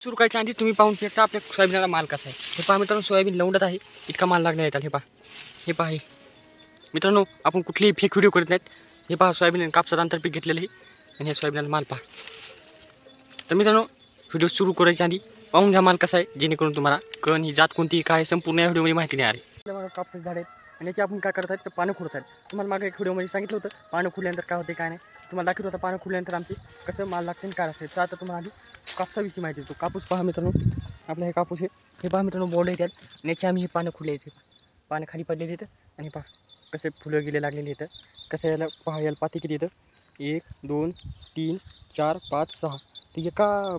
सुरू करायच्या आधी तुम्ही पाहून शकता आपल्या सोयाबीनला माल कसा आहे. हे पहा मित्रांनो, सोयाबीन लवंडत आहे, इतका माल लागणार आहे त्याला. हे पहा हे मित्रांनो, आपण कुठलीही फेक व्हिडिओ करत नाहीत. हे पहा सोयाबीन कापसात आंतरपीक घेतलेलं आहे आणि हे सोयाबीनला माल पहा. तर मित्रांनो, व्हिडिओ सुरू करायच्या आधी पाहून घ्या माल कसा आहे, जेणेकरून तुम्हाला कण ही जात कोणती काय संपूर्ण या व्हिडिओमध्ये माहिती नाही आली. मग कापसाचे झाड आहेत आणि याची आपण काय करत आहेत तर पानं खुडत आहेत. तुम्हाला मागे एक व्हिडिओमध्ये सांगितलं होतं पानं खुडल्यानंतर काय होते काय नाही. तुम्हाला दाखवत होतं पानं खुडल्यानंतर आमची कसं माल लागते काय असेल. तर आता तुम्हाला आधी कापसाविषयी माहिती देतो. कापूस पहा मित्रांनो, आपलं हे कापूस आहे. हे पहा मित्रांनो, बोर्ड येतात आणि याची आम्ही हे पानं खुडले येते. पानं खाली पडलेली येतं आणि पहा कसे फुलं गेले लागलेले येतं. कसं याला पहा, याला पाती किती येतं 1 2 3 4 5 6. तर एका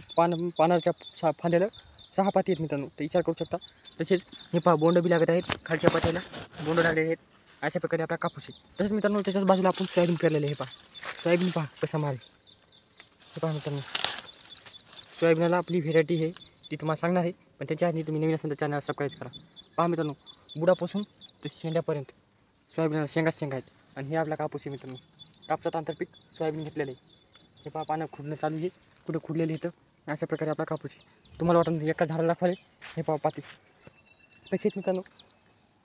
पानाच्या फांद्याला 6 पाती आहेत मित्रांनो. तर विचार करू शकता. तसेच हे पहा बोंड बी लागत आहेत, खालच्या पात्याला बोंड लागले आहेत. अशा प्रकारे आपला कापूस आहे. तसंच मित्रांनो, त्याच्याच बाजूला आपण सोयाबीन केलेलं आहे. हे पहा सोयाबीन पहा कसा माल. हे पहा मित्रांनो, सोयाबीनला आपली व्हेरायटी आहे ती तुम्हाला सांगणार आहे. पण त्याच्या आधी तुम्ही नवीन असेल तर चॅनल सबस्क्राईब करा. पहा मित्रांनो, बुडापासून तर शेंड्यापर्यंत सोयाबीनला शेंगा आहेत. आणि हे आपला कापूस आहे मित्रांनो. कापसात आंतरपीक सोयाबीन घेतलेलं आहे. हे पहा पानं खुडणं चालू आहे, कुठं खुडलेलं इथं. अशा प्रकारे आपला कापूस आहे. तुम्हाला वाटतं एका झाडाला फळे. हे पहा पाती तसेच मित्रांनो,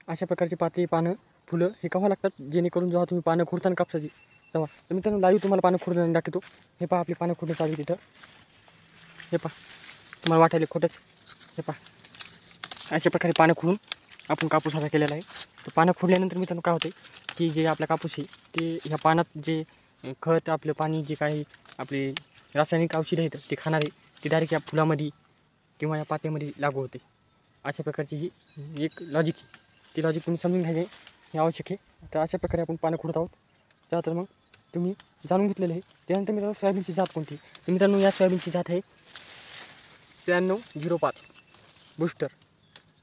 अशा प्रकारची पाती पानं फुलं हे केव्हा लागतात, जेणेकरून जेव्हा तुम्ही पानं खुडताना कापसाची तेव्हा. तर मित्रांनो, लाईव्ह तुम्हाला पानं खुडणं दाखवतो. हे पहा आपली पानं खुडणं चालू आहे तिथं. हे पहा, तुम्हाला वाटायला खोटंच. हे पहा अशा प्रकारे पानं खुडून आपण कापूस हा केलेला आहे. तर पानं खुडल्यानंतर मित्रांनो काय होते की जे आपला कापूस आहे ते ह्या पानात जे खत आपलं पाणी जे काही आपले रासायनिक औषधं आहेत ते खाणारे ते डायरेक्ट या फुलामध्ये किंवा या पात्यामध्ये लागू होते. अशा प्रकारची ही एक लॉजिक आहे. ती लॉजिक तुम्ही समजून घ्यायचे हे आवश्यक आहे. तर अशा प्रकारे आपण पानं खुडत आहोत. त्यानंतर मग तुम्ही जाणून घेतलेलं आहे. त्यानंतर मित्रांनो, सोयाबीनची जात कोणती. तर मित्रांनो, या सोयाबीनची जात आहे 9305 बूस्टर.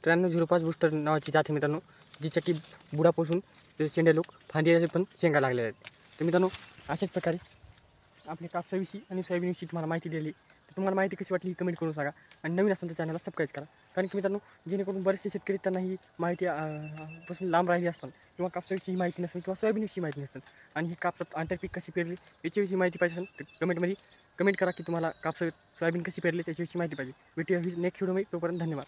9305 बूस्टर नावाची जात आहे मित्रांनो, जिच्या की बुडापासून शेंडे लोक फांदी पण शेंगा लागलेल्या आहेत. तर मित्रांनो, अशाच प्रकारे आपल्या कापसाविषयी आणि सोयाबीनविषयी तुम्हाला माहिती दिली. तर तुम्हाला माहिती कशी वाटली कमेंट करून सांगा. आणि नवीन असेल तर चॅनलला सबस्क्राईब करा. कारण की मित्रांनो, जेणेकरून बरेचसे शेतकरी त्यांना ही माहिती पासून लांब राहिली असतात किंवा कापसाविषयी माहिती नसेल किंवा सोयाबीनविषयी माहिती नसेल आणि ही कापसात आंतरपीक कशी पेरली याच्याविषयी माहिती पाहिजे असेल तर कमेंटमध्ये कमेंट करा की तुम्हाला सोयाबीन कशी पेरली त्याच्याविषयी माहिती पाहिजे. भेटूया नेक्स्ट व्हिडिओमध्ये. तोपर्यंत धन्यवाद.